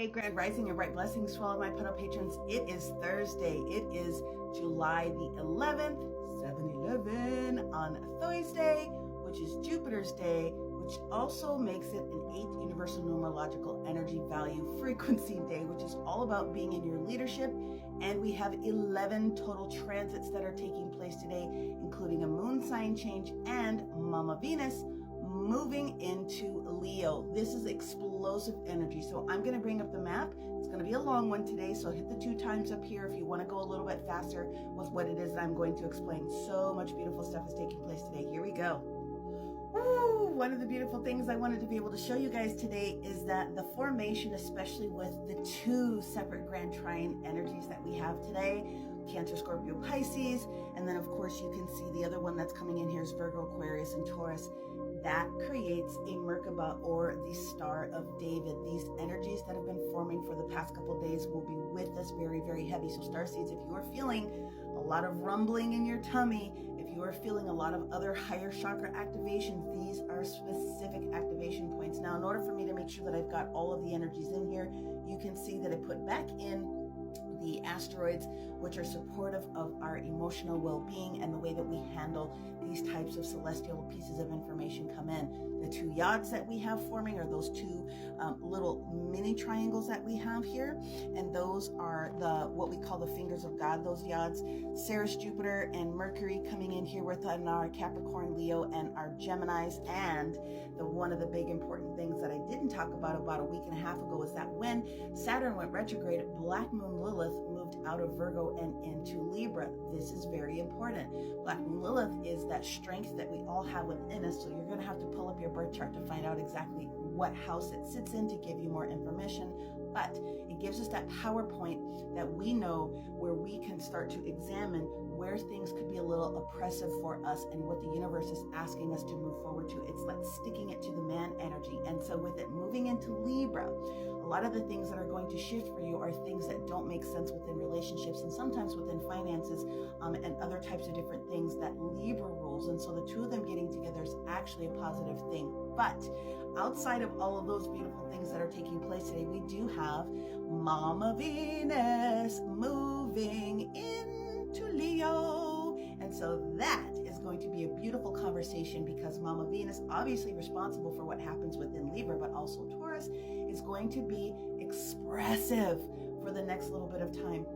Hey, Grand Rising and bright blessings to all of my Puddle patrons. It is Thursday. It is July the 11th, 7/11 on Thursday, which is Jupiter's day, which also makes it an 8th Universal Numerological Energy Value Frequency Day, which is all about being in your leadership. And we have 11 total transits that are taking place today, including a moon sign change and Mama Venus moving into Leo. This is explosive energy. So I'm going to bring up the map. It's going to be a long one today, so hit the 2 times up here if you want to go a little bit faster with what it is that I'm going to explain. So much beautiful stuff is taking place today. Here we go. Woo! One of the beautiful things I wanted to be able to show you guys today is that the formation, especially with the 2 separate grand trine energies that we have today, Cancer, Scorpio, Pisces, and then of course you can see the other one that's coming in here is Virgo, Aquarius, and Taurus. That creates a Merkaba, or the Star of David. These energies that have been forming for the past couple of days will be with us very, very heavy. So starseeds, if you are feeling a lot of rumbling in your tummy, if you are feeling a lot of other higher chakra activations, these are specific activation points. Now, in order for me to make sure that I've got all of the energies in here, you can see that I put back in the asteroids, which are supportive of our emotional well-being and the way that we handle these types of celestial pieces of information come in. The 2 yods that we have forming are those 2 little mini triangles that we have here, and those are what we call the fingers of God, those yods. Ceres, Jupiter, and Mercury coming in here with our Capricorn, Leo, and our Geminis. And one of the big important things that I didn't talk about a week and a half ago is that when Saturn went retrograde, Black Moon Lilith moved out of Virgo and into Libra. This is very important. Black Moon Lilith is that strength that we all have within us, so you're going to have to pull up your birth chart to find out exactly what house it sits in to give you more information. But it gives us that power point that we know where we can start to examine where things could be a little oppressive for us and what the universe is asking us to move forward to. It's like sticking it to the man energy. And so with it moving into Libra, a lot of the things that are going to shift for you are things that don't make sense within relationships and sometimes within finances and other types of different things that Libra rules. And so the 2 of them getting together is actually a positive thing. But outside of all of those beautiful things that are taking place today, we do have Mama Venus moving into Leo. And so that is going to be a beautiful conversation because Mama Venus, obviously responsible for what happens within Libra, but also Taurus, is going to be expressive for the next little bit of time,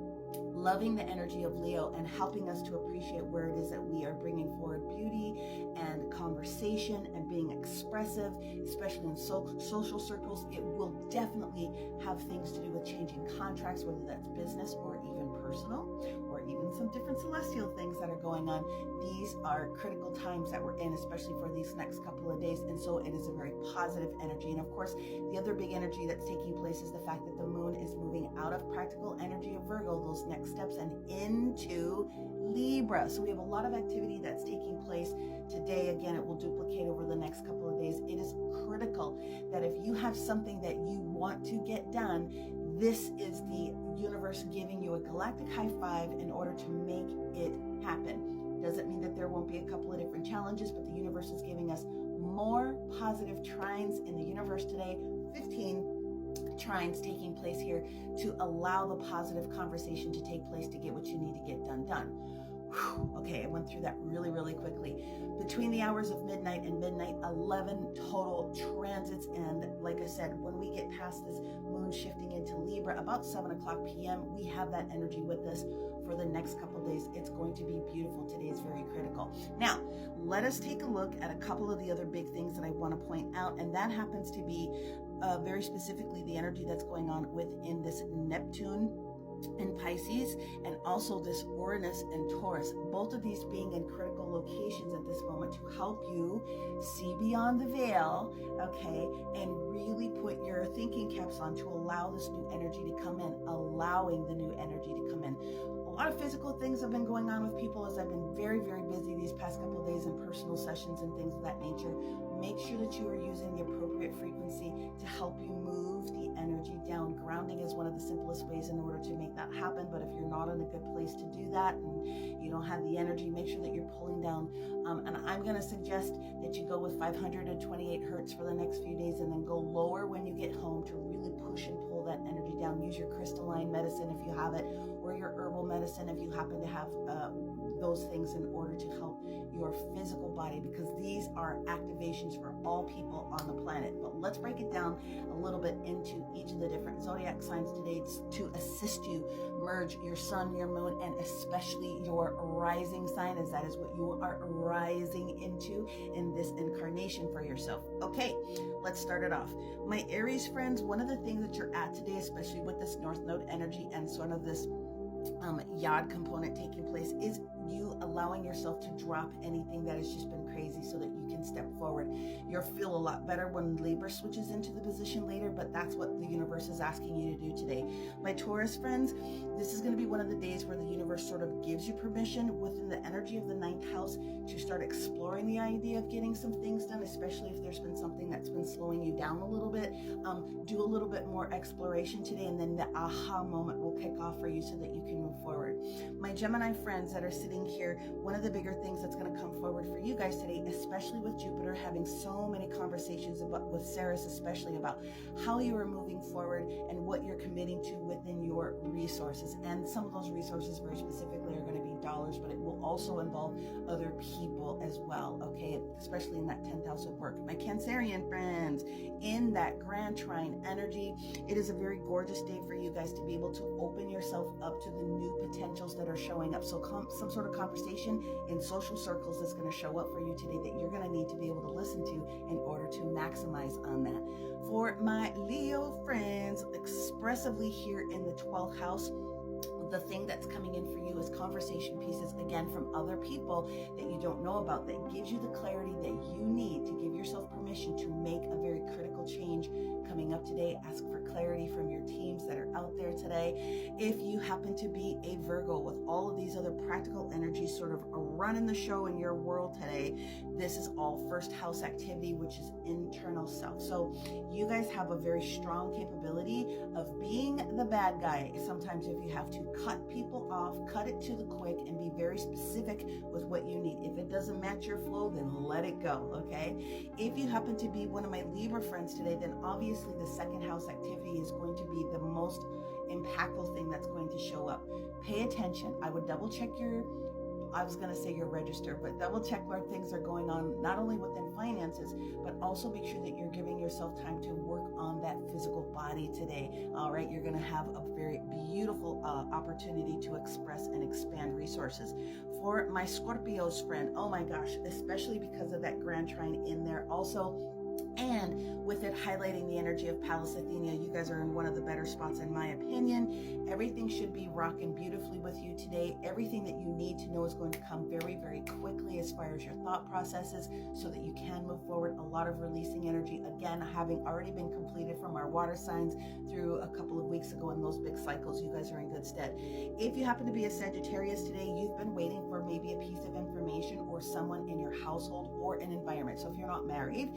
loving the energy of Leo and helping us to appreciate where it is that we are bringing forward beauty and conversation and being expressive, especially in social circles. It will definitely have things to do with changing contracts, whether that's business or even personal, or even some different celestial things that are going on. These are critical times that we're in, especially for these next couple of days. And so it is a very positive energy. And of course, the other big energy that's taking place is the fact that the moon is moving out of practical energy of Virgo, those next steps, and into Libra. So we have a lot of activity that's taking place today. Again, it will duplicate over the next couple of days. It is critical that if you have something that you want to get done, this is the universe giving you a galactic high five in order to make it happen. Doesn't mean that there won't be a couple of different challenges, but the universe is giving us more positive trines in the universe today. 15 trines taking place here to allow the positive conversation to take place to get what you need to get done. Okay, I went through that really, really quickly. Between the hours of midnight and midnight, 11 total transits. And like I said, when we get past this moon shifting into Libra, about 7 o'clock p.m., we have that energy with us for the next couple of days. It's going to be beautiful. Today is very critical. Now, let us take a look at a couple of the other big things that I want to point out, and that happens to be very specifically the energy that's going on within this Neptune and Pisces, and also this Uranus and Taurus, both of these being in critical locations at this moment to help you see beyond the veil, okay, and really put your thinking caps on to allow this new energy to come in, allowing the new energy to come in. A lot of physical things have been going on with people as I've been very, very busy these past couple of days in personal sessions and things of that nature. Make sure that you are using the appropriate frequency to help you move the energy down. Grounding is one of the simplest ways in order to make that happen, but if you're not in a good place to do that and you don't have the energy, make sure that you're pulling down. And I'm going to suggest that you go with 528 hertz for the next few days and then go lower when you get home to really push and pull pull that energy down. Use your crystalline medicine if you have it, or your herbal medicine if you happen to have those things in order to help your physical body, because these are activations for all people on the planet. But let's break it down a little bit into each of the different zodiac signs today to assist you merge your sun, your moon, and especially your rising sign, as that is what you are rising into in this incarnation for yourself. Okay, let's start it off. My Aries friends, one of the things that you're at today, especially with this North Node energy and sort of this Yod component taking place, is you allowing yourself to drop anything that has just been crazy so that you can step forward. You'll feel a lot better when Libra switches into the position later, but that's what the universe is asking you to do today. My Taurus friends, this is going to be one of the days where the universe sort of gives you permission within the energy of the 9th house to start exploring the idea of getting some things done, especially if there's been something that's been slowing you down a little bit. Do a little bit more exploration today, and then the aha moment will kick off for you so that you can move forward. My Gemini friends that are sitting here, one of the bigger things that's going to come forward for you guys today, especially with Jupiter having so many conversations with Ceres, especially about how you are moving forward and what you're committing to within your resources. And some of those resources very specifically are going to be dollars, but it will also involve other people as well, okay, especially in that 10th house of work. My Cancerian friends, in that grand trine energy, it is a very gorgeous day for you guys to be able to open yourself up to the new potentials that are showing up. So some sort of conversation in social circles that's going to show up for you today that you're going to need to be able to listen to in order to maximize on that. For my Leo friends, expressively here in the 12th house, the thing that's coming in for you is conversation pieces, again, from other people that you don't know about, that gives you the clarity that you need to give yourself permission to make a very critical change coming up today. Ask for clarity from your teams that are out there today. If you happen to be a Virgo with all of these other practical energies sort of running the show in your world today, this is all first house activity, which is internal self. So you guys have a very strong capability of being the bad guy. Sometimes if you have to cut people off, cut it to the quick, and be very specific with what you need. If it doesn't match your flow, then let it go, okay? If you happen to be one of my Libra friends today, then obviously the second house activity is going to be the most impactful thing that's going to show up. Pay attention. I would double check your register, but double check where things are going on, not only within finances, but also make sure that you're giving yourself time to work on that physical body today. All right, you're going to have a very beautiful opportunity to express and expand resources. For my Scorpios friend, oh my gosh, especially because of that grand trine in there also, and with it highlighting the energy of Pallas Athena, you guys are in one of the better spots in my opinion. Everything should be rocking beautifully with you today. Everything that you need to know is going to come very, very quickly as far as your thought processes so that you can move forward. A lot of releasing energy, again, having already been completed from our water signs through a couple of weeks ago in those big cycles. You guys are in good stead. If you happen to be a Sagittarius today, you've been waiting for maybe a piece of information or someone in your household or an environment. So if you're not married,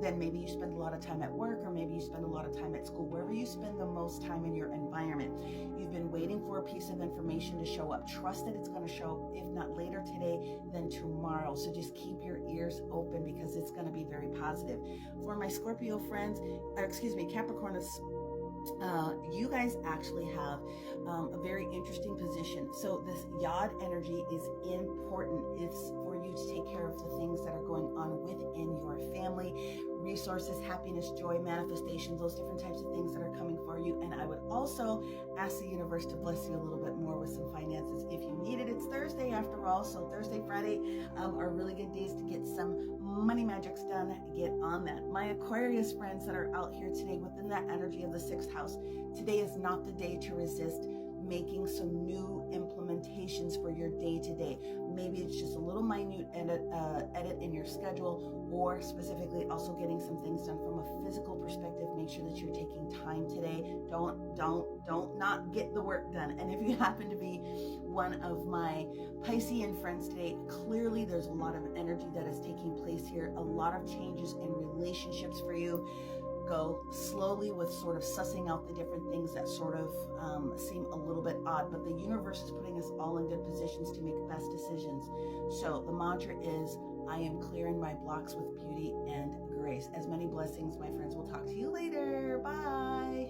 then maybe you spend a lot of time at work, or maybe you spend a lot of time at school, wherever you spend the most time in your environment. You've been waiting for a piece of information to show up. Trust that it's going to show up, if not later today, then tomorrow. So just keep your ears open because it's going to be very positive. For my Scorpio friends, Capricorn, you guys actually have a very interesting position. So this Yod energy is important. It's for you to take care of the things that are going on within your family, resources, happiness, joy, manifestations, those different types of things that are coming for you. And I would also ask the universe to bless you a little bit more with some finances if you need it. It's Thursday after all, so Thursday, Friday are really good days to get some money magics done. Get on that. My Aquarius friends that are out here today within that energy of the 6th house, today is not the day to resist making some new implementations for your day-to-day. Maybe it's just a little minute edit in your schedule, or specifically also getting some things done from a physical perspective. Make sure that you're taking time today. Don't not get the work done. And if you happen to be one of my Piscean friends today, clearly there's a lot of energy that is taking place here, a lot of changes in relationships for you. Go slowly with sort of sussing out the different things that sort of seem a little bit odd, but the universe is putting us all in good positions to make best decisions. So the mantra is, I am clearing my blocks with beauty and grace. As many blessings, my friends. We'll talk to you later. Bye.